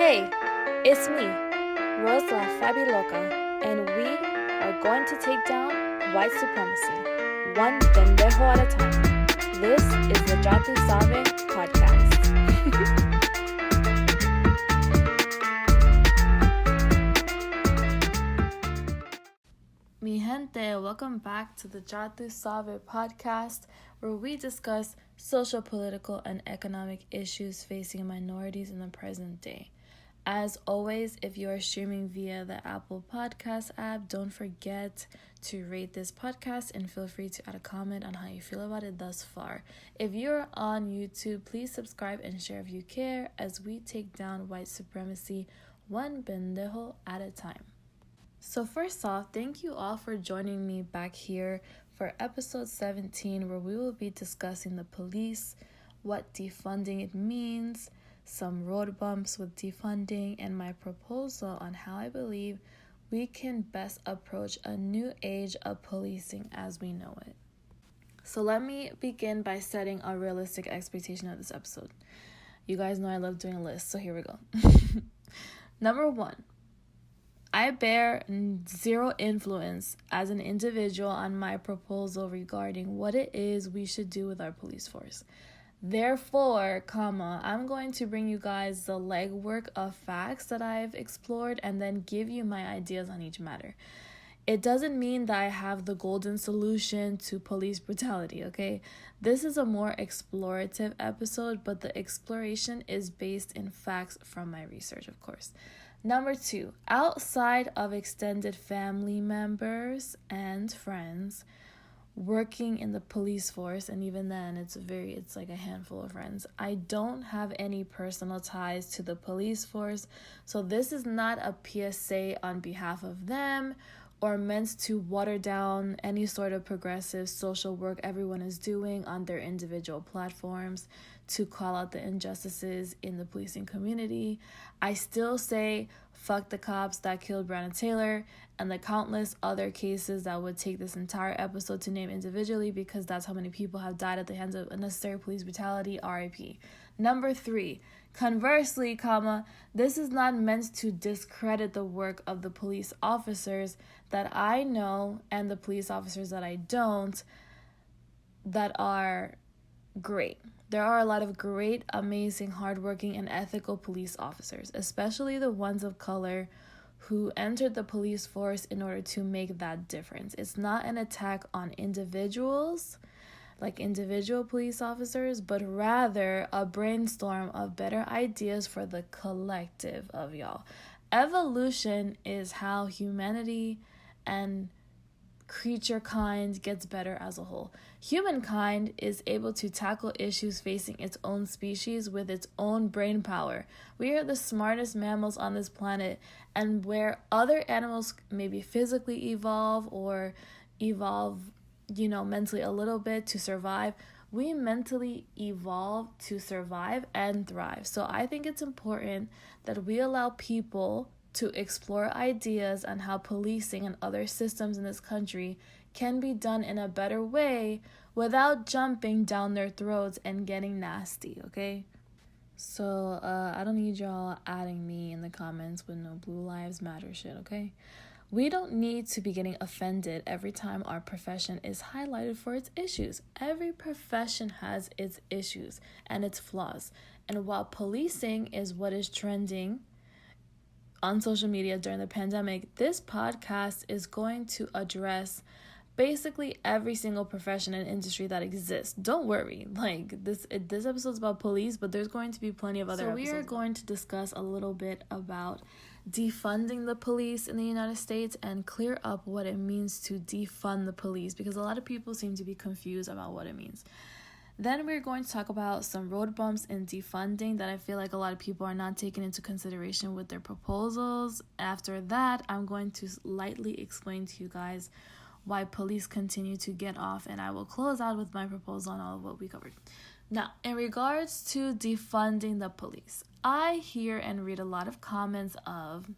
Hey, it's me, Rose La Fabiloca, and we are going to take down white supremacy, one pendejo at a time. This is the Ya Tu Sabe podcast. Mi gente, welcome back to the Ya Tu Sabe podcast, where we discuss social, political, and economic issues facing minorities in the present day. As always, if you are streaming via the Apple Podcast app, don't forget to rate this podcast and feel free to add a comment on how you feel about it thus far. If you're on YouTube, please subscribe and share if you care as we take down white supremacy one pendejo at a time. So first off, thank you all for joining me back here for episode 17, where we will be discussing the police, what defunding it means, some road bumps with defunding, and my proposal on how I believe we can best approach a new age of policing as we know it. So let me begin by setting a realistic expectation of this episode. You guys know I love doing lists, so here we go. Number 1. I bear zero influence as an individual on my proposal regarding what it is we should do with our police force. Therefore, I'm going to bring you guys the legwork of facts that I've explored and then give you my ideas on each matter. It doesn't mean that I have the golden solution to police brutality, okay? This is a more explorative episode, but the exploration is based in facts from my research, of course. Number 2, outside of extended family members and friends working in the police force, and even then it's like a handful of friends, I don't have any personal ties to the police force, so this is not a PSA on behalf of them or meant to water down any sort of progressive social work everyone is doing on their individual platforms to call out the injustices in the policing community. I still say fuck the cops that killed Breonna Taylor and the countless other cases that would take this entire episode to name individually, because that's how many people have died at the hands of unnecessary police brutality, RIP. Number 3, conversely, this is not meant to discredit the work of the police officers that I know and the police officers that I don't that are great. There are a lot of great, amazing, hardworking, and ethical police officers, especially the ones of color who entered the police force in order to make that difference. It's not an attack on individuals, like individual police officers, but rather a brainstorm of better ideas for the collective of y'all. Evolution is how humanity and creature kind gets better as a whole. Humankind is able to tackle issues facing its own species with its own brain power. We are the smartest mammals on this planet, and where other animals maybe physically evolve or evolve, mentally a little bit to survive, we mentally evolve to survive and thrive. So I think it's important that we allow people to explore ideas on how policing and other systems in this country can be done in a better way without jumping down their throats and getting nasty, okay? So I don't need y'all adding me in the comments with no Blue Lives Matter shit, okay? We don't need to be getting offended every time our profession is highlighted for its issues. Every profession has its issues and its flaws. And while policing is what is trending on social media during the pandemic, this podcast is going to address basically every single profession and industry that exists. Don't worry, this episode's about police, but there's going to be plenty of other episodes. So we are going to discuss a little bit about defunding the police in the United States and clear up what it means to defund the police, because a lot of people seem to be confused about what it means. Then we're going to talk about some road bumps in defunding that I feel like a lot of people are not taking into consideration with their proposals. After that, I'm going to lightly explain to you guys why police continue to get off, and I will close out with my proposal on all of what we covered. Now, in regards to defunding the police, I hear and read a lot of comments of,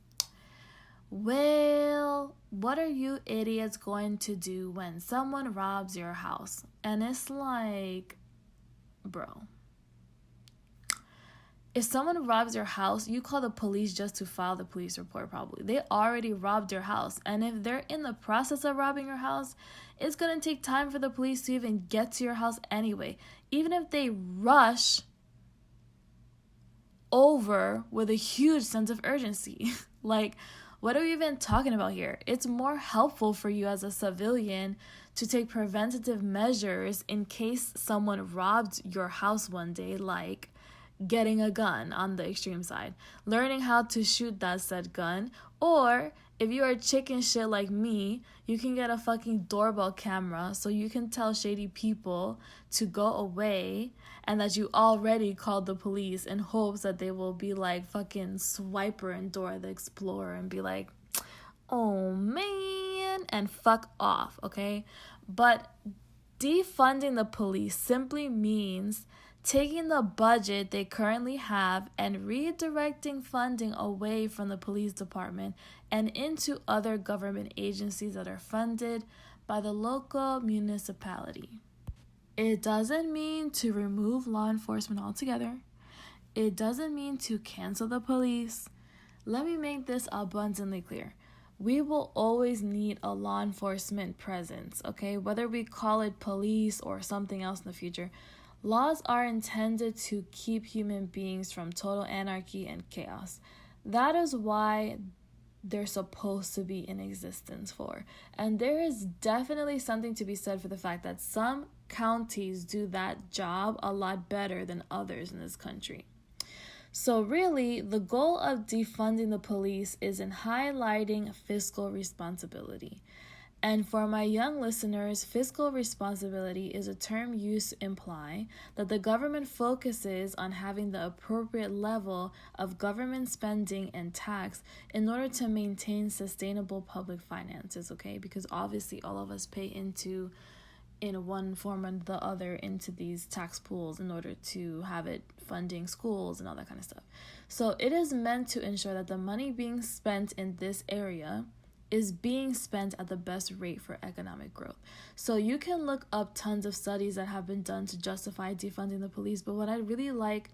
well, what are you idiots going to do when someone robs your house? And it's like, bro, If someone robs your house, you call the police just to file the police report probably. They already robbed your house. And if they're in the process of robbing your house, it's going to take time for the police to even get to your house anyway. Even if they rush over with a huge sense of urgency. Like, what are we even talking about here? It's more helpful for you as a civilian to take preventative measures in case someone robbed your house one day, like getting a gun on the extreme side, learning how to shoot that said gun, or if you are chicken shit like me, you can get a fucking doorbell camera so you can tell shady people to go away and that you already called the police in hopes that they will be like fucking Swiper and Dora the Explorer and be like, oh man, and fuck off, okay? But defunding the police simply means taking the budget they currently have and redirecting funding away from the police department and into other government agencies that are funded by the local municipality. It doesn't mean to remove law enforcement altogether. It doesn't mean to cancel the police. Let me make this abundantly clear. We will always need a law enforcement presence, okay? Whether we call it police or something else in the future, laws are intended to keep human beings from total anarchy and chaos. That is why they're supposed to be in existence for. And there is definitely something to be said for the fact that some counties do that job a lot better than others in this country. So really, the goal of defunding the police is in highlighting fiscal responsibility. And for my young listeners, fiscal responsibility is a term used to imply that the government focuses on having the appropriate level of government spending and tax in order to maintain sustainable public finances, okay? Because obviously all of us pay into, in one form or the other, into these tax pools in order to have it funding schools and all that kind of stuff. So it is meant to ensure that the money being spent in this area is being spent at the best rate for economic growth. So you can look up tons of studies that have been done to justify defunding the police, but what I'd really like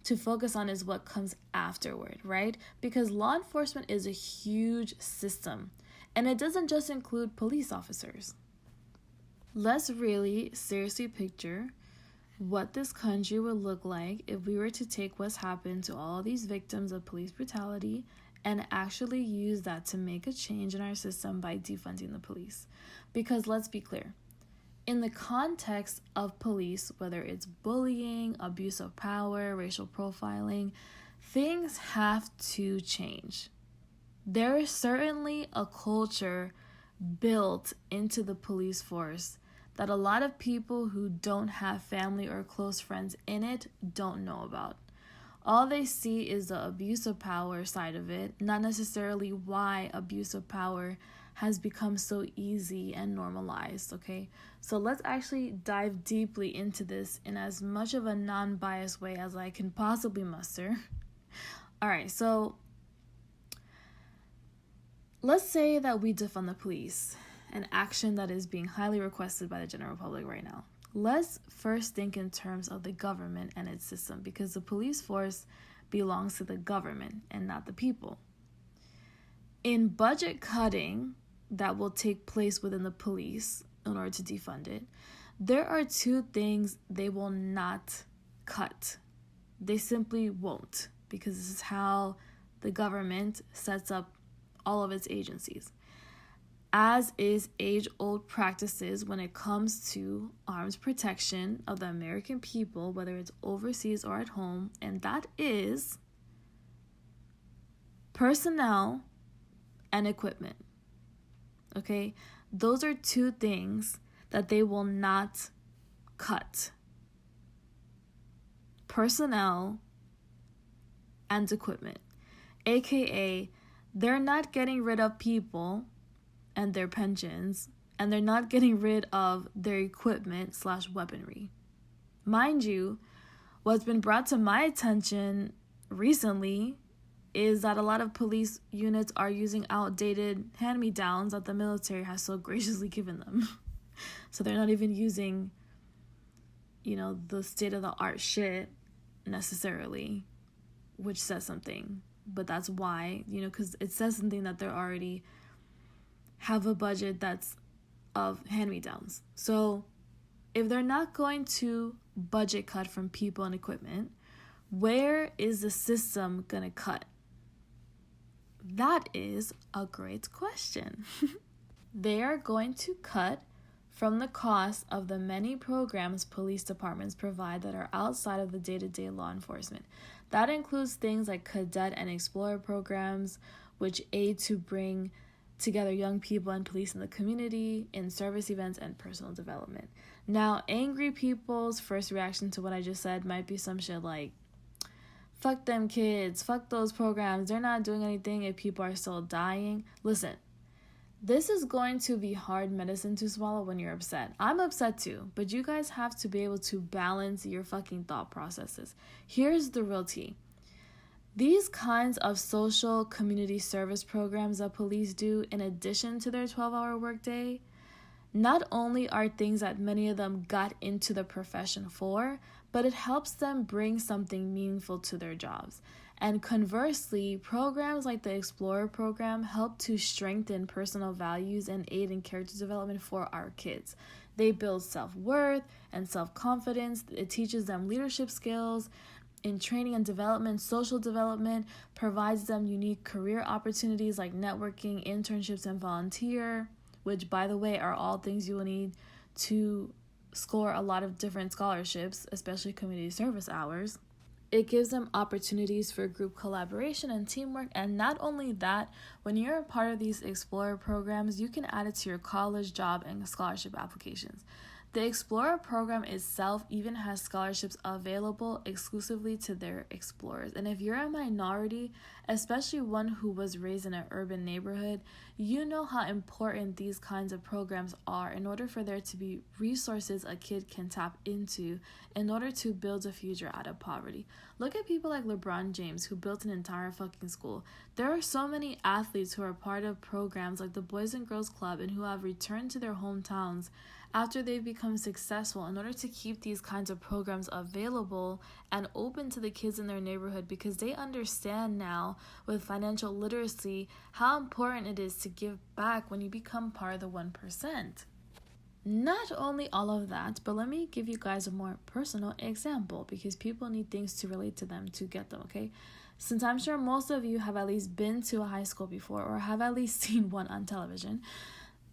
to focus on is what comes afterward, right? Because law enforcement is a huge system, and it doesn't just include police officers. Let's really seriously picture what this country would look like if we were to take what's happened to all these victims of police brutality and actually use that to make a change in our system by defunding the police. Because let's be clear, in the context of police, whether it's bullying, abuse of power, racial profiling, things have to change. There is certainly a culture built into the police force that a lot of people who don't have family or close friends in it don't know about. All they see is the abuse of power side of it, not necessarily why abuse of power has become so easy and normalized, okay? So let's actually dive deeply into this in as much of a non-biased way as I can possibly muster. All right, so let's say that we defund the police, an action that is being highly requested by the general public right now. Let's first think in terms of the government and its system, because the police force belongs to the government and not the people. In budget cutting that will take place within the police in order to defund it, there are two things they will not cut. They simply won't, because this is how the government sets up all of its agencies. As is age-old practices when it comes to arms protection of the American people, whether it's overseas or at home, and that is personnel and equipment. Okay? Those are two things that they will not cut. Personnel and equipment. AKA, they're not getting rid of people and their pensions, and they're not getting rid of their equipment/weaponry. Mind you, what's been brought to my attention recently is that a lot of police units are using outdated hand-me-downs that the military has so graciously given them. So they're not even using, the state-of-the-art shit necessarily. which says something. But that's why, because it says something that they already have a budget that's of hand-me-downs. So if they're not going to budget cut from people and equipment, where is the system going to cut? That is a great question. They are going to cut from the cost of the many programs police departments provide that are outside of the day-to-day law enforcement. That includes things like cadet and explorer programs, which aid to bring together young people and police in the community, in service events, and personal development. Now, angry people's first reaction to what I just said might be some shit like, fuck them kids, fuck those programs, they're not doing anything if people are still dying. Listen, this is going to be hard medicine to swallow when you're upset. I'm upset too, but you guys have to be able to balance your fucking thought processes. Here's the real tea. These kinds of social community service programs that police do in addition to their 12-hour workday, not only are things that many of them got into the profession for, but it helps them bring something meaningful to their jobs. And conversely, programs like the Explorer program help to strengthen personal values and aid in character development for our kids. They build self-worth and self-confidence. It teaches them leadership skills. In training and development, social development, provides them unique career opportunities like networking, internships, and volunteer, which, by the way, are all things you will need to score a lot of different scholarships, especially community service hours. It gives them opportunities for group collaboration and teamwork. And not only that, when you're a part of these Explorer programs, you can add it to your college, job, and scholarship applications. The Explorer program itself even has scholarships available exclusively to their explorers. And if you're a minority, especially one who was raised in an urban neighborhood, you know how important these kinds of programs are in order for there to be resources a kid can tap into in order to build a future out of poverty. Look at people like LeBron James, who built an entire fucking school. There are so many athletes who are part of programs like the Boys and Girls Club and who have returned to their hometowns after they've become successful in order to keep these kinds of programs available and open to the kids in their neighborhood, because they understand now with financial literacy how important it is to give back when you become part of the 1%. Not only all of that, but let me give you guys a more personal example, because people need things to relate to them to get them, okay? Since I'm sure most of you have at least been to a high school before or have at least seen one on television,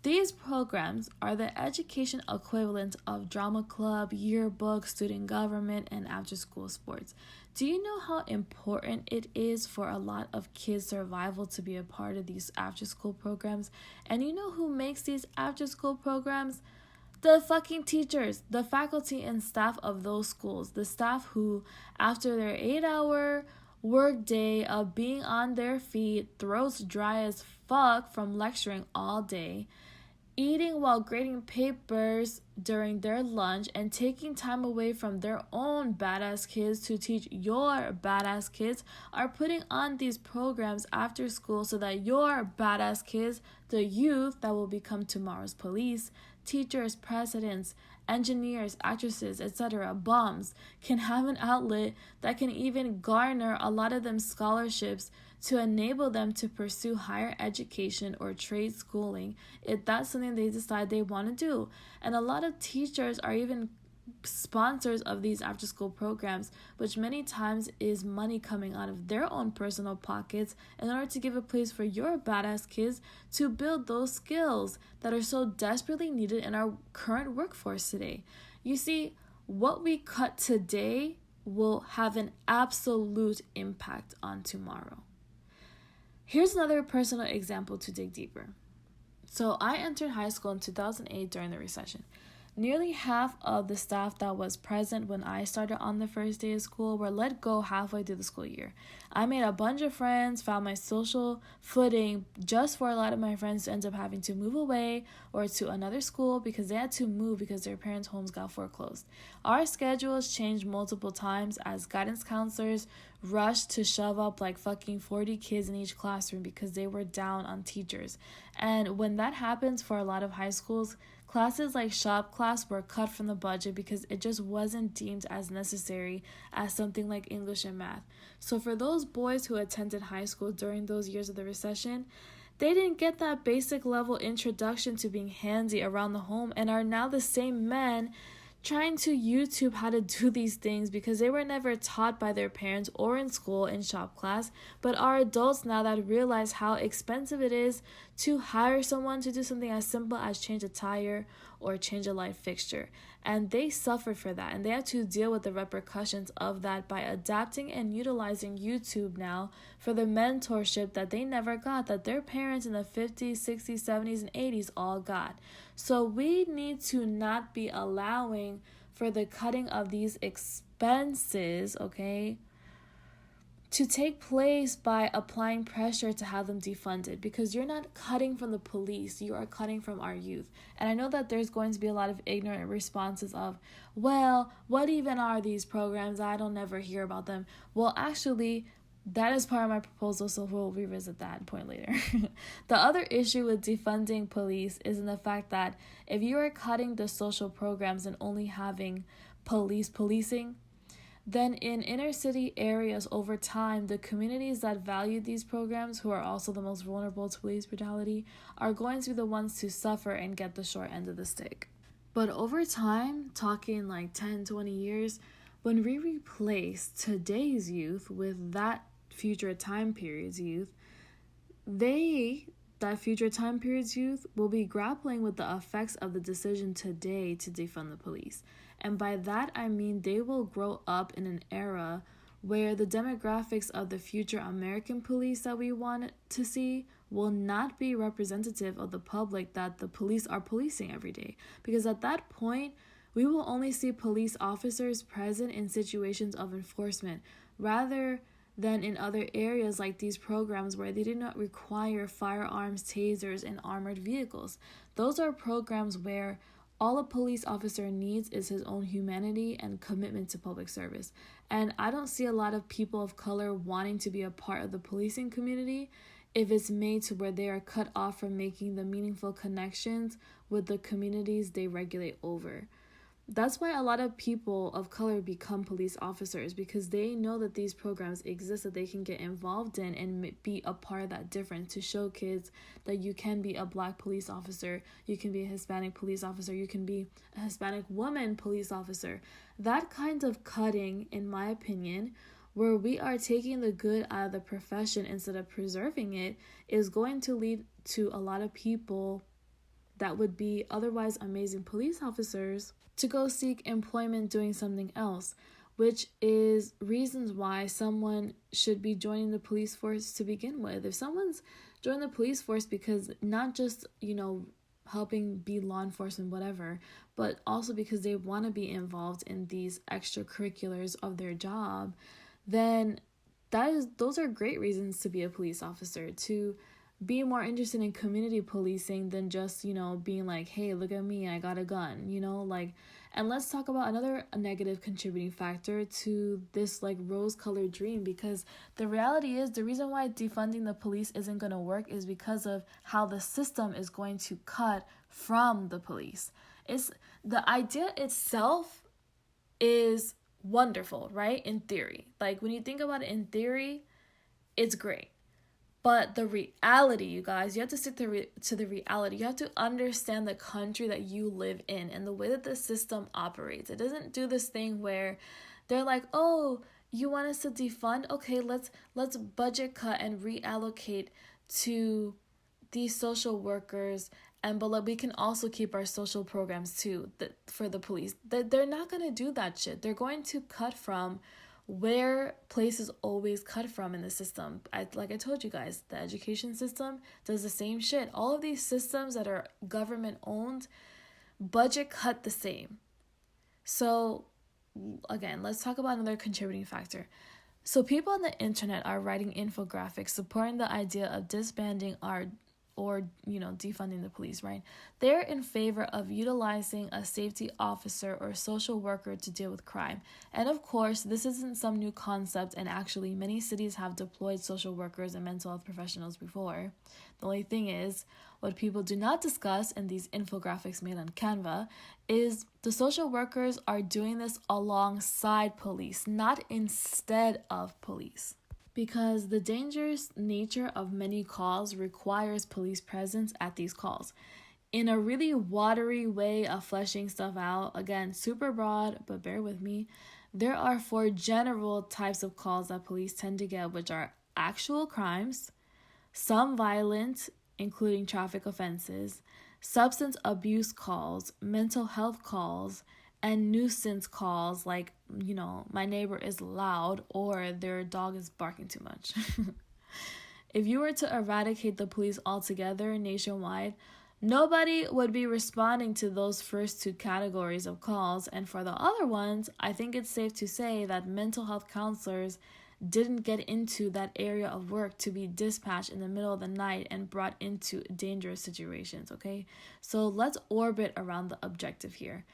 these programs are the education equivalent of drama club, yearbook, student government, and after-school sports. Do you know how important it is for a lot of kids' survival to be a part of these after-school programs? And you know who makes these after-school programs? The fucking teachers, the faculty and staff of those schools. The staff who, after their 8-hour work day of being on their feet, throats dry as fuck from lecturing all day, eating while grading papers during their lunch, and taking time away from their own badass kids to teach your badass kids, are putting on these programs after school so that your badass kids, the youth that will become tomorrow's police, teachers, presidents, engineers, actresses, etc., bombs, can have an outlet that can even garner a lot of them scholarships to enable them to pursue higher education or trade schooling if that's something they decide they want to do. And a lot of teachers are even sponsors of these after-school programs, which many times is money coming out of their own personal pockets in order to give a place for your badass kids to build those skills that are so desperately needed in our current workforce today. You see, what we cut today will have an absolute impact on tomorrow. Here's another personal example to dig deeper. So I entered high school in 2008 during the recession. Nearly half of the staff that was present when I started on the first day of school were let go halfway through the school year. I made a bunch of friends, found my social footing, just for a lot of my friends to end up having to move away or to another school because they had to move because their parents' homes got foreclosed. Our schedules changed multiple times as guidance counselors rushed to shove up like fucking 40 kids in each classroom because they were down on teachers. And when that happens for a lot of high schools, Classes like shop class were cut from the budget because it just wasn't deemed as necessary as something like English and math. So for those boys who attended high school during those years of the recession, they didn't get that basic level introduction to being handy around the home and are now the same men trying to YouTube how to do these things because they were never taught by their parents or in school in shop class, but are adults now that realize how expensive it is to hire someone to do something as simple as change a tire or change a light fixture. And they suffered for that, and they had to deal with the repercussions of that by adapting and utilizing YouTube now for the mentorship that they never got, that their parents in the 50s, 60s, 70s, and 80s all got. So we need to not be allowing for the cutting of these expenses, okay, to take place by applying pressure to have them defunded, because you're not cutting from the police, you are cutting from our youth. And I know that there's going to be a lot of ignorant responses of, well, what even are these programs? I don't never hear about them. Well, actually, that is part of my proposal, so we'll revisit that point later. The other issue with defunding police is in the fact that if you are cutting the social programs and only having policing, then in inner city areas over time, the communities that value these programs, who are also the most vulnerable to police brutality, are going to be the ones to suffer and get the short end of the stick. But over time, talking like 10, 20 years, when we replace today's youth with that future time period's youth, that future time period's youth will be grappling with the effects of the decision today to defund the police. And by that, I mean they will grow up in an era where the demographics of the future American police that we want to see will not be representative of the public that the police are policing every day. Because at that point, we will only see police officers present in situations of enforcement, rather than in other areas like these programs where they do not require firearms, tasers, and armored vehicles. Those are programs where all a police officer needs is his own humanity and commitment to public service. And I don't see a lot of people of color wanting to be a part of the policing community if it's made to where they are cut off from making the meaningful connections with the communities they regulate over. That's why a lot of people of color become police officers, because they know that these programs exist that they can get involved in and be a part of that difference, to show kids that you can be a Black police officer, you can be a Hispanic police officer, you can be a Hispanic woman police officer. That kind of cutting, in my opinion, where we are taking the good out of the profession instead of preserving it, is going to lead to a lot of people that would be otherwise amazing police officers to go seek employment doing something else, which is reasons why someone should be joining the police force to begin with. If someone's joining the police force because not just, helping be law enforcement, whatever, but also because they want to be involved in these extracurriculars of their job, then those are great reasons to be a police officer, to be more interested in community policing than just, being like, hey, look at me, I got a gun, and let's talk about another negative contributing factor to this rose-colored dream, because the reality is the reason why defunding the police isn't going to work is because of how the system is going to cut from the police. It's the idea itself is wonderful, right? In theory, when you think about it in theory, it's great. But the reality, you guys, you have to stick to the reality. You have to understand the country that you live in and the way that the system operates. It doesn't do this thing where they're like, oh, you want us to defund? Okay, let's budget cut and reallocate to these social workers, but we can also keep our social programs too for the police. They're not going to do that shit. They're going to cut from where places always cut from in the system. Like I told you guys, the education system does the same shit. All of these systems that are government owned, budget cut the same. So again, let's talk about another contributing factor. So people on the internet are writing infographics supporting the idea of disbanding our or, defunding the police, right? They're in favor of utilizing a safety officer or social worker to deal with crime. And of course, this isn't some new concept, and actually many cities have deployed social workers and mental health professionals before. The only thing is, what people do not discuss in these infographics made on Canva is the social workers are doing this alongside police, not instead of police. Because the dangerous nature of many calls requires police presence at these calls. In a really watery way of fleshing stuff out, again, super broad, but bear with me, there are 4 general types of calls that police tend to get, which are actual crimes, some violent, including traffic offenses, substance abuse calls, mental health calls, and nuisance calls like, my neighbor is loud or their dog is barking too much. If you were to eradicate the police altogether nationwide, nobody would be responding to those first 2 categories of calls. And for the other ones, I think it's safe to say that mental health counselors didn't get into that area of work to be dispatched in the middle of the night and brought into dangerous situations, okay? So let's orbit around the objective here.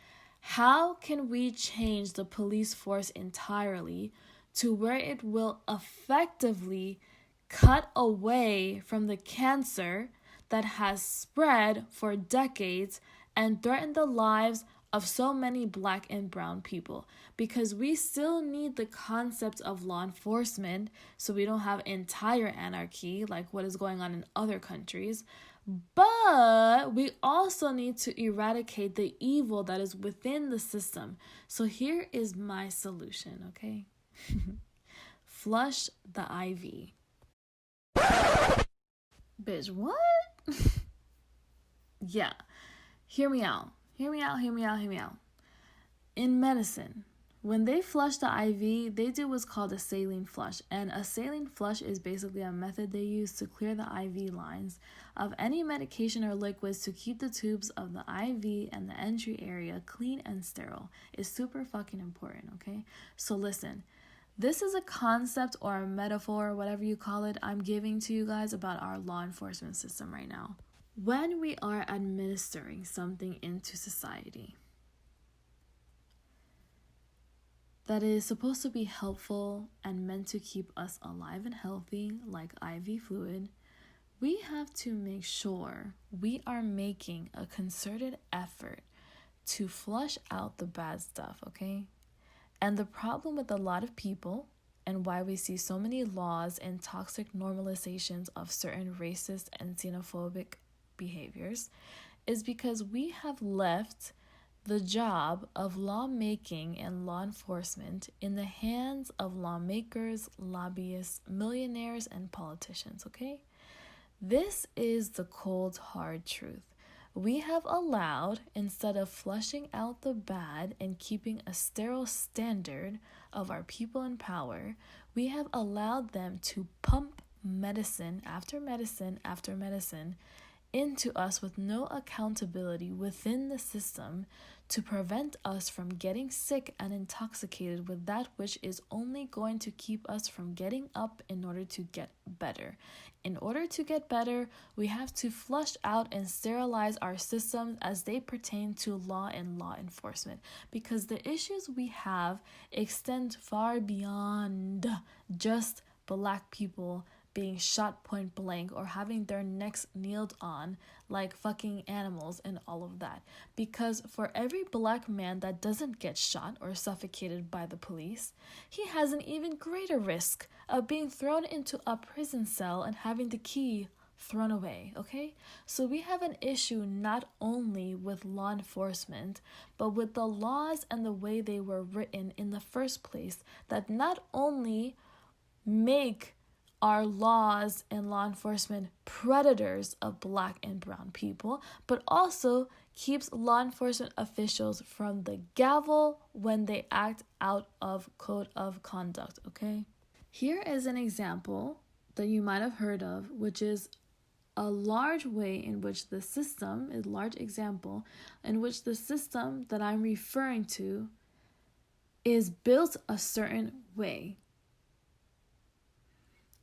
How can we change the police force entirely to where it will effectively cut away from the cancer that has spread for decades and threatened the lives of so many Black and brown people? Because we still need the concept of law enforcement so we don't have entire anarchy like what is going on in other countries. But we also need to eradicate the evil that is within the system. So here is my solution, okay? Flush the IV. Bitch, what? Yeah. Hear me out. In medicine, when they flush the IV, they do what's called a saline flush. And a saline flush is basically a method they use to clear the IV lines of any medication or liquids to keep the tubes of the IV and the entry area clean and sterile. It's super fucking important, okay? So listen, this is a concept or a metaphor, whatever you call it, I'm giving to you guys about our law enforcement system right now. When we are administering something into society that is supposed to be helpful and meant to keep us alive and healthy, like IV fluid, we have to make sure we are making a concerted effort to flush out the bad stuff, okay? And the problem with a lot of people, and why we see so many laws and toxic normalizations of certain racist and xenophobic behaviors, is because we have left the job of lawmaking and law enforcement in the hands of lawmakers, lobbyists, millionaires, and politicians, okay? This is the cold, hard truth. We have allowed, instead of flushing out the bad and keeping a sterile standard of our people in power, we have allowed them to pump medicine after medicine after medicine into us with no accountability within the system to prevent us from getting sick and intoxicated with that which is only going to keep us from getting up in order to get better. In order to get better, we have to flush out and sterilize our systems as they pertain to law and law enforcement, because the issues we have extend far beyond just Black people being shot point blank or having their necks kneeled on like fucking animals and all of that. Because for every Black man that doesn't get shot or suffocated by the police, he has an even greater risk of being thrown into a prison cell and having the key thrown away, okay? So we have an issue not only with law enforcement, but with the laws and the way they were written in the first place that not only make our laws and law enforcement predators of Black and brown people, but also keeps law enforcement officials from the gavel when they act out of code of conduct, okay? Here is an example that you might have heard of, which is a large way in which the system, a large example in which the system that I'm referring to is built a certain way.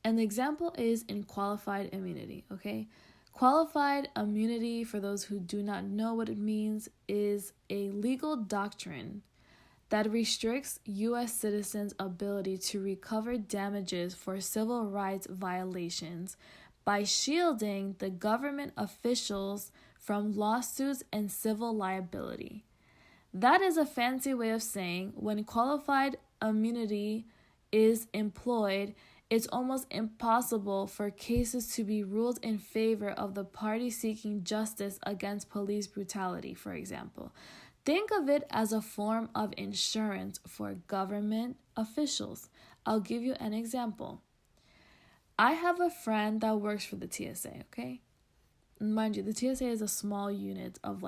And the example is in qualified immunity, okay? Qualified immunity, for those who do not know what it means, is a legal doctrine that restricts U.S. citizens' ability to recover damages for civil rights violations by shielding the government officials from lawsuits and civil liability. That is a fancy way of saying when qualified immunity is employed, it's almost impossible for cases to be ruled in favor of the party seeking justice against police brutality, for example. Think of it as a form of insurance for government officials. I'll give you an example. I have a friend that works for the TSA, okay? Mind you, the TSA is a small unit of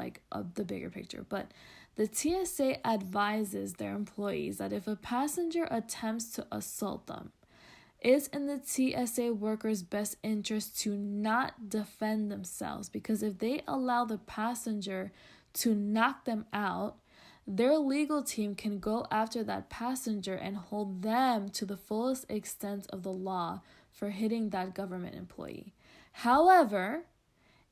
the bigger picture, but the TSA advises their employees that if a passenger attempts to assault them, it's in the TSA workers' best interest to not defend themselves, because if they allow the passenger to knock them out, their legal team can go after that passenger and hold them to the fullest extent of the law for hitting that government employee. However,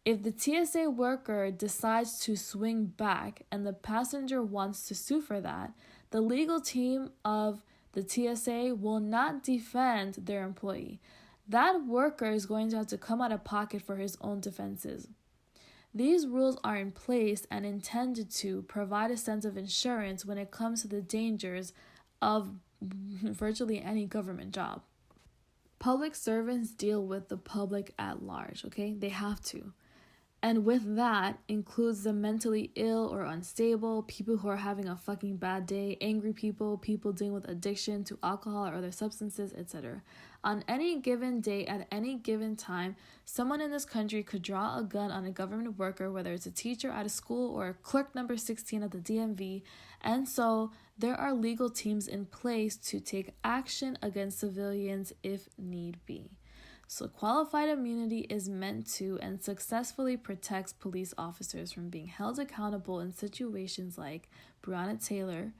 if the TSA worker decides to swing back and the passenger wants to sue for that, the legal team of the TSA will not defend their employee. That worker is going to have to come out of pocket for his own defenses. These rules are in place and intended to provide a sense of insurance when it comes to the dangers of virtually any government job. Public servants deal with the public at large, okay? They have to. And with that includes the mentally ill or unstable, people who are having a fucking bad day, angry people, people dealing with addiction to alcohol or other substances, etc. On any given day, at any given time, someone in this country could draw a gun on a government worker, whether it's a teacher at a school or a clerk number 16 at the DMV. And so there are legal teams in place to take action against civilians if need be. So qualified immunity is meant to and successfully protects police officers from being held accountable in situations like Breonna Taylor,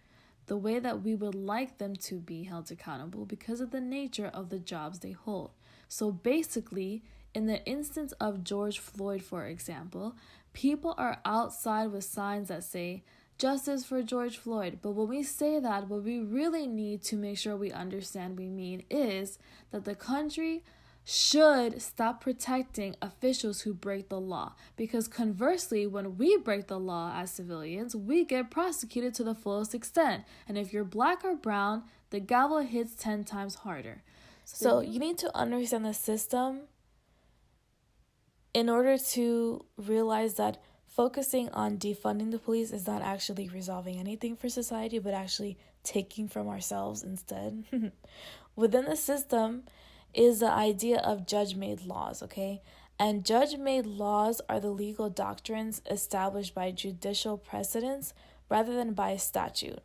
the way that we would like them to be held accountable because of the nature of the jobs they hold. So basically, in the instance of George Floyd, for example, people are outside with signs that say, "Justice for George Floyd." But when we say that, what we really need to make sure we understand we mean is that the country should stop protecting officials who break the law, because conversely, when we break the law as civilians, we get prosecuted to the fullest extent, and if you're black or brown, the gavel hits 10 times harder. So you need to understand the system in order to realize that focusing on defunding the police is not actually resolving anything for society, but actually taking from ourselves instead. Within the system is the idea of judge-made laws, okay? And judge-made laws are the legal doctrines established by judicial precedents rather than by statute.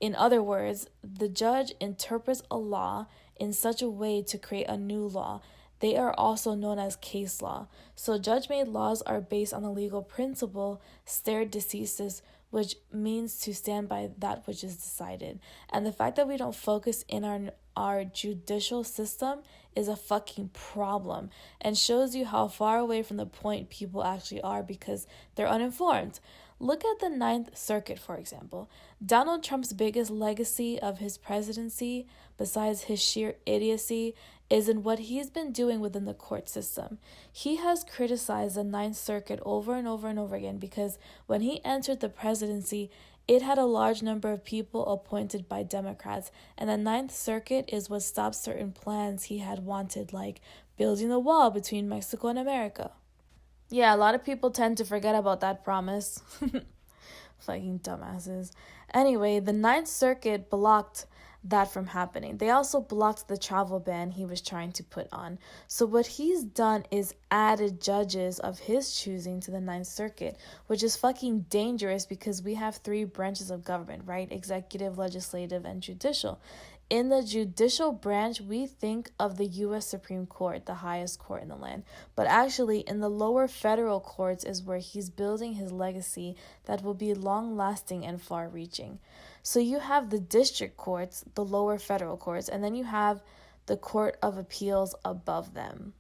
In other words, the judge interprets a law in such a way to create a new law. They are also known as case law. So judge-made laws are based on the legal principle stare decisis, which means to stand by that which is decided. And the fact that we don't focus in our judicial system is a fucking problem and shows you how far away from the point people actually are because they're uninformed. Look at the Ninth Circuit, for example. Donald Trump's biggest legacy of his presidency, besides his sheer idiocy, is in what he's been doing within the court system. He has criticized the Ninth Circuit over and over and over again because when he entered the presidency, it had a large number of people appointed by Democrats, and the Ninth Circuit is what stopped certain plans he had wanted, like building the wall between Mexico and America. Yeah, a lot of people tend to forget about that promise. Fucking dumbasses. Anyway, the Ninth Circuit blocked that from happening. They also blocked the travel ban he was trying to put on. So what he's done is added judges of his choosing to the Ninth Circuit, which is fucking dangerous because we have 3 branches of government, right? Executive, legislative, and judicial. In the judicial branch, we think of the U.S. Supreme Court, the highest court in the land. But actually, in the lower federal courts is where he's building his legacy that will be long-lasting and far-reaching. So you have the district courts, the lower federal courts, and then you have the Court of Appeals above them.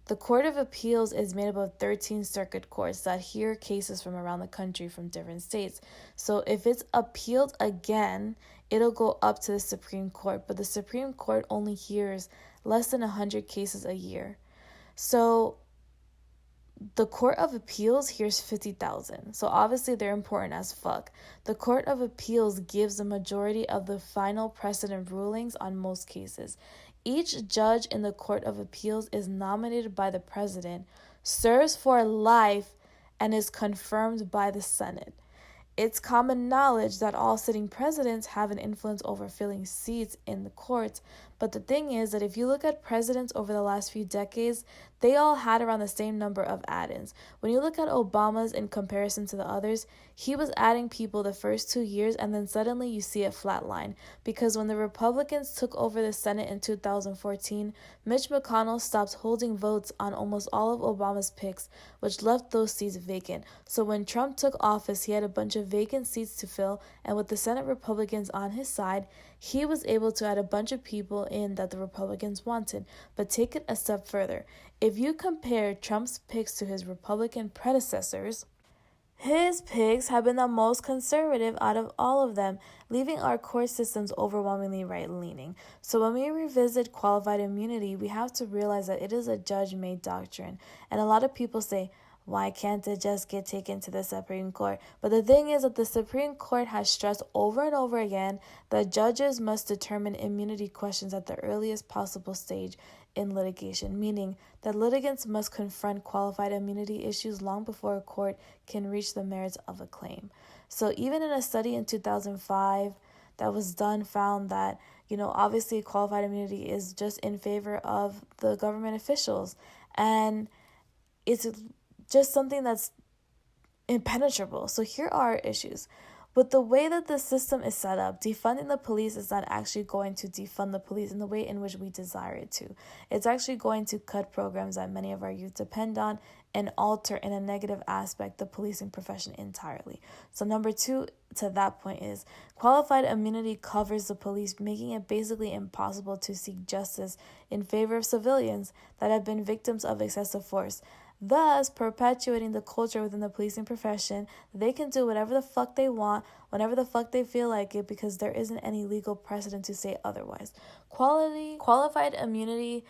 The Court of Appeals is made up of 13 circuit courts that hear cases from around the country from different states. So if it's appealed again, it'll go up to the Supreme Court, but the Supreme Court only hears less than 100 cases a year. So the Court of Appeals hears 50,000. So obviously they're important as fuck. The Court of Appeals gives the majority of the final precedent rulings on most cases. Each judge in the Court of Appeals is nominated by the president, serves for life, and is confirmed by the Senate. It's common knowledge that all sitting presidents have an influence over filling seats in the courts, but the thing is that if you look at presidents over the last few decades, they all had around the same number of add-ins. When you look at Obama's in comparison to the others, he was adding people the first 2 years and then suddenly you see a flat line. Because when the Republicans took over the Senate in 2014, Mitch McConnell stopped holding votes on almost all of Obama's picks, which left those seats vacant. So when Trump took office, he had a bunch of vacant seats to fill, and with the Senate Republicans on his side, he was able to add a bunch of people in that the Republicans wanted. But take it a step further. If you compare Trump's picks to his Republican predecessors, his picks have been the most conservative out of all of them, leaving our court systems overwhelmingly right-leaning. So when we revisit qualified immunity, we have to realize that it is a judge-made doctrine. And a lot of people say, why can't it just get taken to the Supreme Court? But the thing is that the Supreme Court has stressed over and over again that judges must determine immunity questions at the earliest possible stage in litigation, meaning that litigants must confront qualified immunity issues long before a court can reach the merits of a claim. So even in a study in 2005 that was done found that, obviously qualified immunity is just in favor of the government officials. And it's just something that's impenetrable. So here are our issues. With the way that the system is set up, defunding the police is not actually going to defund the police in the way in which we desire it to. It's actually going to cut programs that many of our youth depend on and alter in a negative aspect the policing profession entirely. So number 2 to that point is qualified immunity covers the police, making it basically impossible to seek justice in favor of civilians that have been victims of excessive force, thus perpetuating the culture within the policing profession. They can do whatever the fuck they want, whenever the fuck they feel like it, because there isn't any legal precedent to say otherwise. Qualified immunity,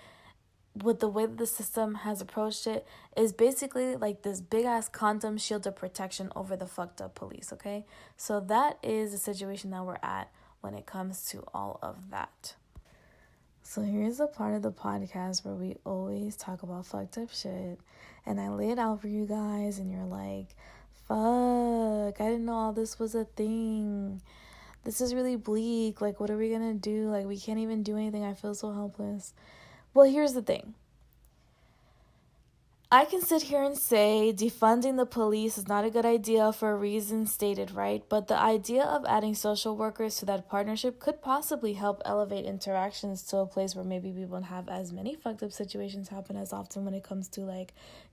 with the way that the system has approached it, is basically like this big-ass condom shield of protection over the fucked up police, okay? So that is the situation that we're at when it comes to all of that. So here's the part of the podcast where we always talk about fucked up shit. And I lay it out for you guys and you're like, fuck, I didn't know all this was a thing. This is really bleak. Like, what are we gonna do? Like, we can't even do anything. I feel so helpless. Well, here's the thing. I can sit here and say defunding the police is not a good idea for a reason stated, right? But the idea of adding social workers to that partnership could possibly help elevate interactions to a place where maybe we won't have as many fucked up situations happen as often when it comes to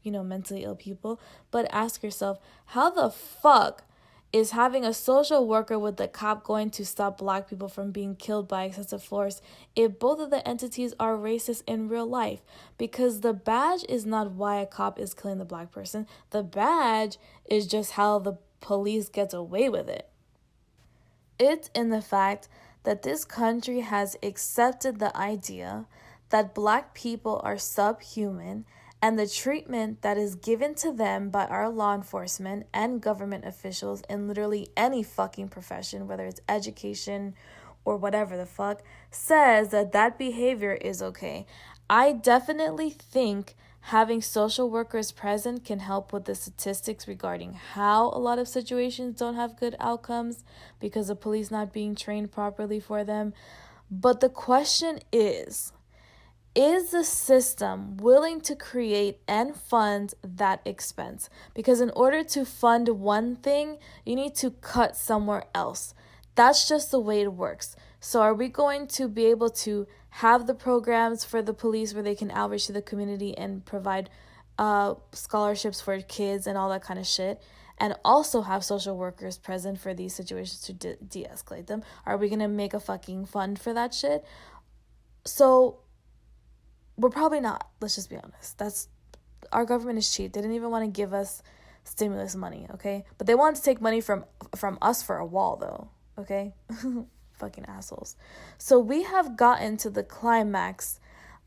mentally ill people. But ask yourself, how the fuck is having a social worker with the cop going to stop Black people from being killed by excessive force if both of the entities are racist in real life? Because the badge is not why a cop is killing the Black person. The badge is just how the police gets away with it. It's in the fact that this country has accepted the idea that Black people are subhuman, and the treatment that is given to them by our law enforcement and government officials in literally any fucking profession, whether it's education or whatever the fuck, says that behavior is okay. I definitely think having social workers present can help with the statistics regarding how a lot of situations don't have good outcomes because of police not being trained properly for them. But the question is the system willing to create and fund that expense? Because in order to fund one thing, you need to cut somewhere else. That's just the way it works. So are we going to be able to have the programs for the police where they can outreach to the community and provide scholarships for kids and all that kind of shit, and also have social workers present for these situations to de-escalate them? Are we going to make a fucking fund for that shit? So we're probably not. Let's just be honest. Our government is cheap. They didn't even want to give us stimulus money, okay? But they wanted to take money from us for a wall, though, okay? Fucking assholes. So we have gotten to the climax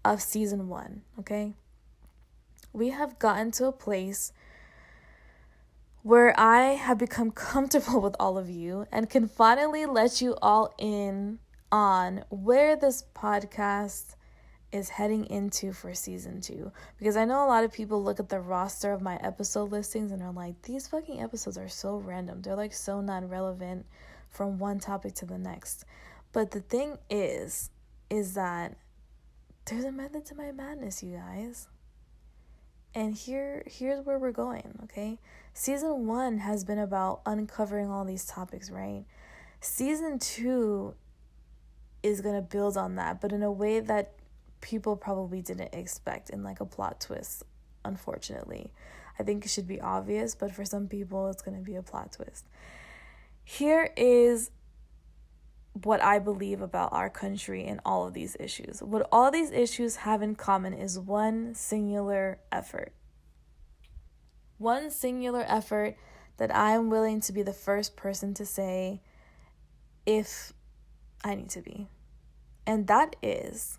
of season 1, okay? We have gotten to a place where I have become comfortable with all of you and can finally let you all in on where this podcast is heading into for season 2. Because I know a lot of people look at the roster of my episode listings and are like, these fucking episodes are so random. They're like so non-relevant from one topic to the next. But the thing is that there's a method to my madness, you guys. And here's where we're going, okay? Season 1 has been about uncovering all these topics, right? Season 2 is going to build on that, but in a way that people probably didn't expect, in like a plot twist, unfortunately. I think it should be obvious, but for some people, it's going to be a plot twist. Here is what I believe about our country and all of these issues. What all these issues have in common is one singular effort. One singular effort that I'm willing to be the first person to say if I need to be. And that is,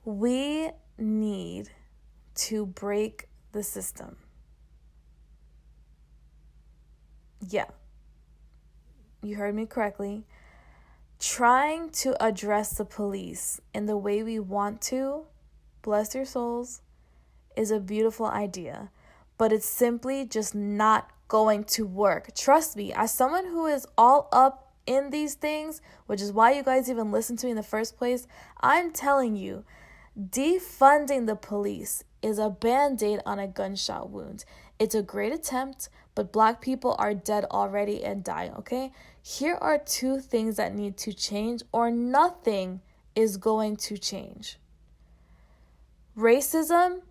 we need to break the system. Yeah, you heard me correctly. Trying to address the police in the way we want to, bless your souls, is a beautiful idea, but it's simply just not going to work. Trust me, as someone who is all up in these things, which is why you guys even listen to me in the first place, I'm telling you, defunding the police is a band-aid on a gunshot wound. It's a great attempt, but Black people are dead already and dying, okay? Here are 2 things that need to change, or nothing is going to change. Racism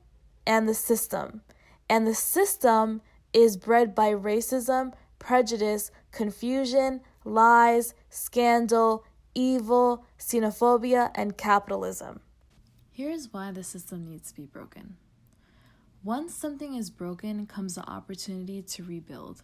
and the system. And the system is bred by racism, prejudice, confusion, lies, scandal, evil, xenophobia, and capitalism. Here's why the system needs to be broken. Once something is broken comes the opportunity to rebuild.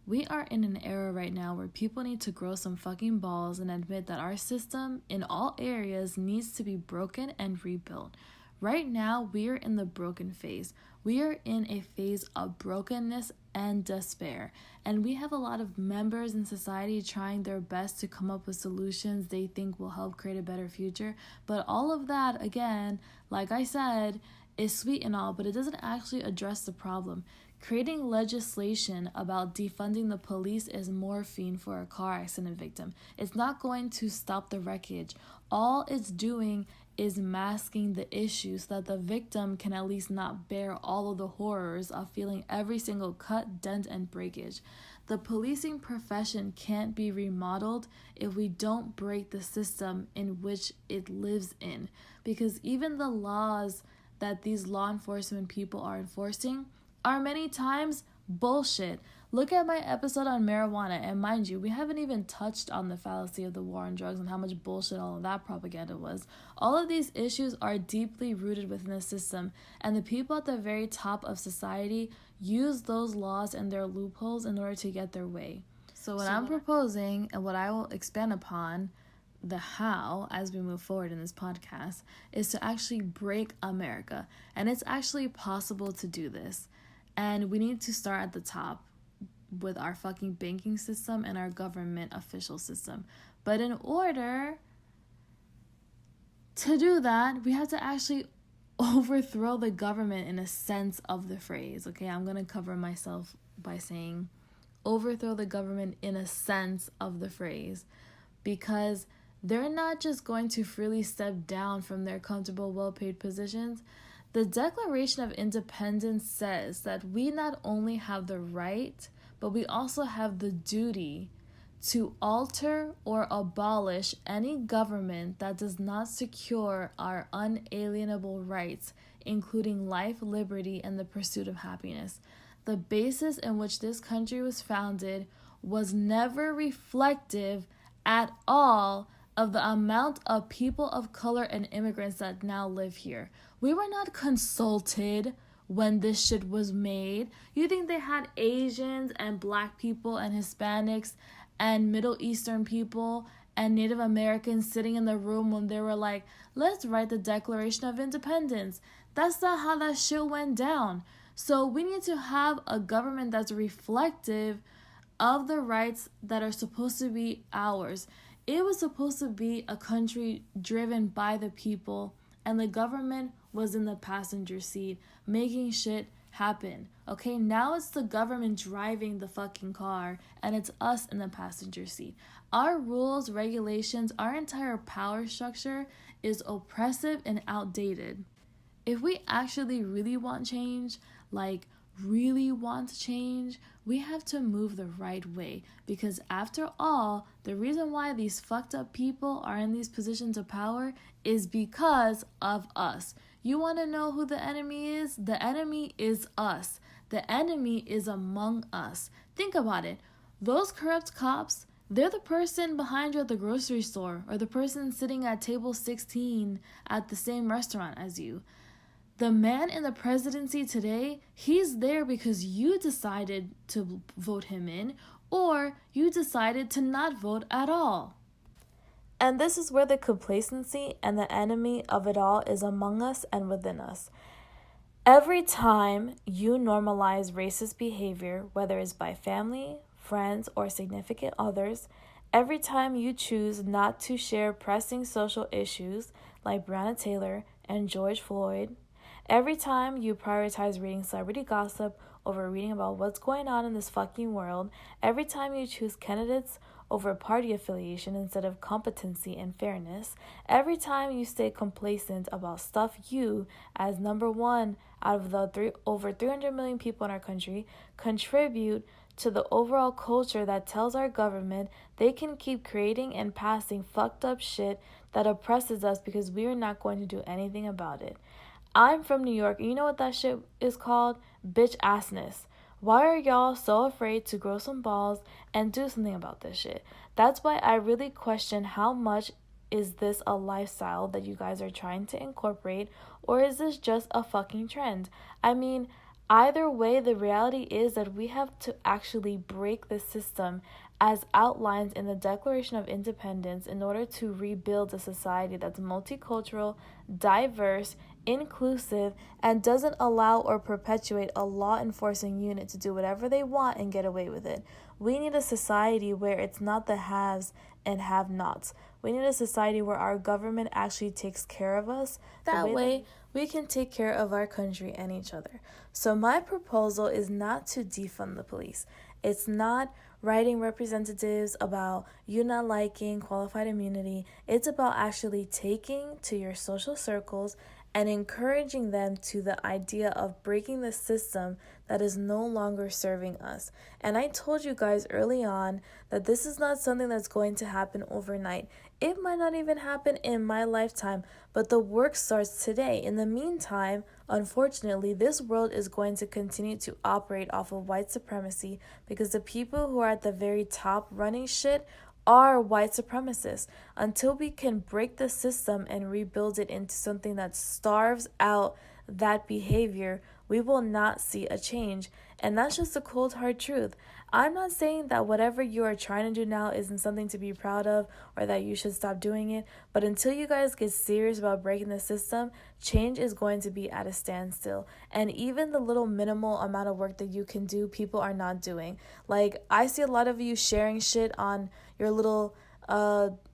We are in an era right now where people need to grow some fucking balls and admit that our system in all areas needs to be broken and rebuilt. Right now, we are in the broken phase. We are in a phase of brokenness and despair. And we have a lot of members in society trying their best to come up with solutions they think will help create a better future. But all of that, again, like I said, is sweet and all, but it doesn't actually address the problem. Creating legislation about defunding the police is morphine for a car accident victim. It's not going to stop the wreckage. All it's doing is masking the issue so that the victim can at least not bear all of the horrors of feeling every single cut, dent, and breakage. The policing profession can't be remodeled if we don't break the system in which it lives in. Because even the laws that these law enforcement people are enforcing are many times bullshit. Look at my episode on marijuana, and mind you, we haven't even touched on the fallacy of the war on drugs and how much bullshit all of that propaganda was. All of these issues are deeply rooted within the system, and the people at the very top of society use those laws and their loopholes in order to get their way. So what I'm proposing, and what I will expand upon, the how as we move forward in this podcast, is to actually break America. And it's actually possible to do this. And we need to start at the top with our fucking banking system and our government official system. But in order to do that, we have to actually overthrow the government in a sense of the phrase. Okay, I'm going to cover myself by saying overthrow the government in a sense of the phrase, because they're not just going to freely step down from their comfortable, well-paid positions. The Declaration of Independence says that we not only have the right, but we also have the duty to alter or abolish any government that does not secure our unalienable rights, including life, liberty, and the pursuit of happiness. The basis in which this country was founded was never reflective at all of the amount of people of color and immigrants that now live here. We were not consulted when this shit was made. You think they had Asians and black people and Hispanics and Middle Eastern people and Native Americans sitting in the room when they were like, let's write the Declaration of Independence? That's not how that shit went down. So we need to have a government that's reflective of the rights that are supposed to be ours. It was supposed to be a country driven by the people, and the government was in the passenger seat making shit happen. Okay, now it's the government driving the fucking car, and it's us in the passenger seat. Our rules, regulations, our entire power structure is oppressive and outdated. If we actually really want change, we have to move the right way, because after all, the reason why these fucked up people are in these positions of power is because of us. You want to know who the enemy is? The enemy is us. The enemy is among us. Think about it. Those corrupt cops, they're the person behind you at the grocery store, or the person sitting at table 16 at the same restaurant as you. The man in the presidency today, he's there because you decided to vote him in, or you decided to not vote at all. And this is where the complacency and the enemy of it all is among us and within us. Every time you normalize racist behavior, whether it's by family, friends, or significant others, every time you choose not to share pressing social issues like Breonna Taylor and George Floyd, every time you prioritize reading celebrity gossip over reading about what's going on in this fucking world, every time you choose candidates over party affiliation instead of competency and fairness, every time you stay complacent about stuff you, as number one out of the over 300 million people in our country, contribute to the overall culture that tells our government they can keep creating and passing fucked up shit that oppresses us because we are not going to do anything about it. I'm from New York, and you know what that shit is called? Bitch assness. Why are y'all so afraid to grow some balls and do something about this shit? That's why I really question how much is this a lifestyle that you guys are trying to incorporate, or is this just a fucking trend? I mean, either way, the reality is that we have to actually break the system as outlined in the Declaration of Independence in order to rebuild a society that's multicultural, diverse, inclusive, and doesn't allow or perpetuate a law enforcing unit to do whatever they want and get away with it. We need a society where it's not the haves and have-nots. We need a society where our government actually takes care of us. That way, we can take care of our country and each other. So my proposal is not to defund the police. It's not writing representatives about you not liking qualified immunity. It's about actually taking to your social circles and encouraging them to the idea of breaking the system that is no longer serving us. And I told you guys early on that this is not something that's going to happen overnight. It might not even happen in my lifetime, but the work starts today. In the meantime, unfortunately, this world is going to continue to operate off of white supremacy because the people who are at the very top running shit are white supremacists. Until we can break the system and rebuild it into something that starves out that behavior, we will not see a change. And that's just the cold hard truth. I'm not saying that whatever you are trying to do now isn't something to be proud of or that you should stop doing it. But until you guys get serious about breaking the system, change is going to be at a standstill. And even the little minimal amount of work that you can do, people are not doing. Like, I see a lot of you sharing shit on your little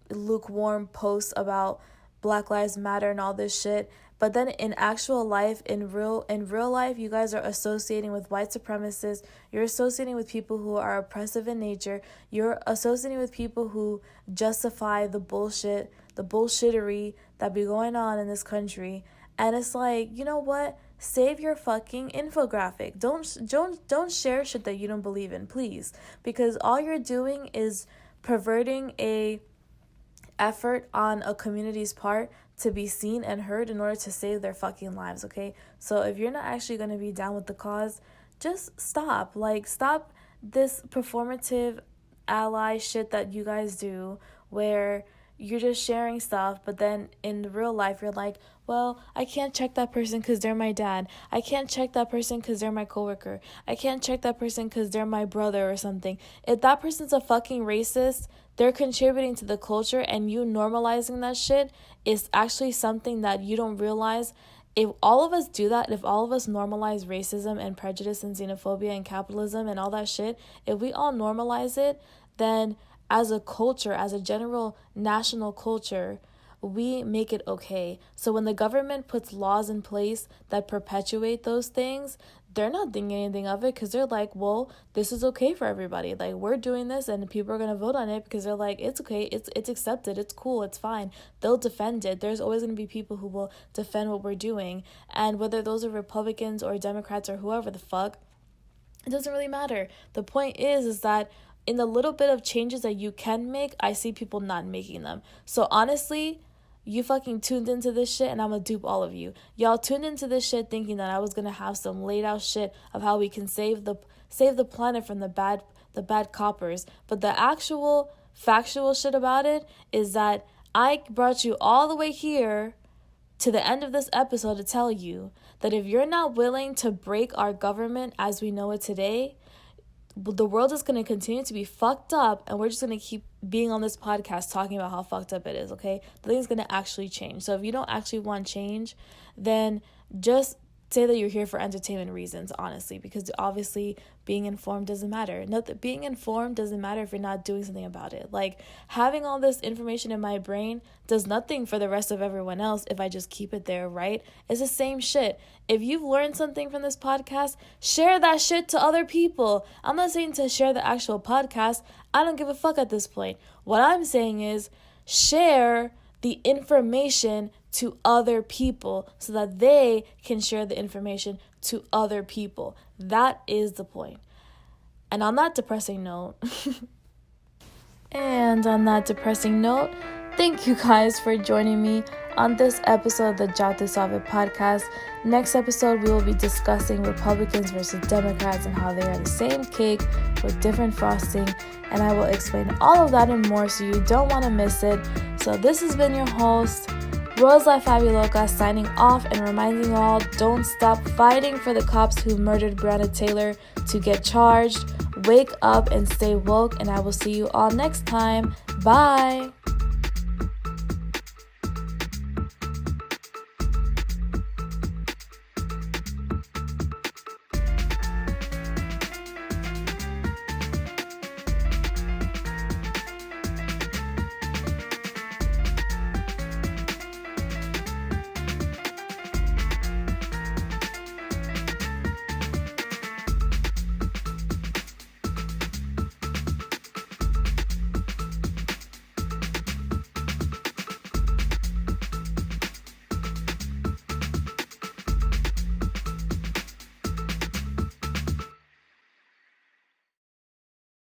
lukewarm posts about Black Lives Matter and all this shit. But then in actual life, in real life, you guys are associating with white supremacists. You're associating with people who are oppressive in nature. You're associating with people who justify the bullshit, the bullshittery that be going on in this country. And it's like, you know what? Save your fucking infographic. Don't share shit that you don't believe in, please. Because all you're doing is perverting a effort on a community's part to be seen and heard in order to save their fucking lives, okay? So if you're not actually going to be down with the cause, just stop. Stop this performative ally shit that you guys do where you're just sharing stuff, but then in real life you're like, well, I can't check that person because they're my dad. I can't check that person because they're my coworker. I can't check that person because they're my brother or something. If that person's a fucking racist, they're contributing to the culture, and you normalizing that shit is actually something that you don't realize. If all of us do that, if all of us normalize racism and prejudice and xenophobia and capitalism and all that shit, if we all normalize it, then as a culture, as a general national culture, we make it okay. So when the government puts laws in place that perpetuate those things, they're not thinking anything of it because they're like, well, this is okay for everybody. Like, we're doing this and people are going to vote on it because they're like, it's okay, it's accepted, it's cool, it's fine. They'll defend it. There's always going to be people who will defend what we're doing. And whether those are Republicans or Democrats or whoever the fuck, it doesn't really matter. The point is that in the little bit of changes that you can make, I see people not making them. So honestly, you fucking tuned into this shit and I'm gonna dupe all of you. Y'all tuned into this shit thinking that I was gonna have some laid out shit of how we can save the planet from the bad coppers. But the actual factual shit about it is that I brought you all the way here to the end of this episode to tell you that if you're not willing to break our government as we know it today, the world is going to continue to be fucked up, and we're just going to keep being on this podcast talking about how fucked up it is, okay? The thing's going to actually change. So if you don't actually want change, then just say that you're here for entertainment reasons, honestly, because obviously being informed doesn't matter. Being informed doesn't matter if you're not doing something about it. Like, having all this information in my brain does nothing for the rest of everyone else if I just keep it there, right? It's the same shit. If you've learned something from this podcast, share that shit to other people. I'm not saying to share the actual podcast. I don't give a fuck at this point. What I'm saying is share the information to other people so that they can share the information to other people. That is the point. And on that depressing note, thank you guys for joining me on this episode of the Ya Tu Sabe podcast. Next episode, we will be discussing Republicans versus Democrats and how they are the same cake with different frosting. And I will explain all of that and more, so you don't want to miss it. So this has been your host, Rose La Fabuloca, signing off and reminding you all, don't stop fighting for the cops who murdered Breonna Taylor to get charged. Wake up and stay woke, and I will see you all next time. Bye!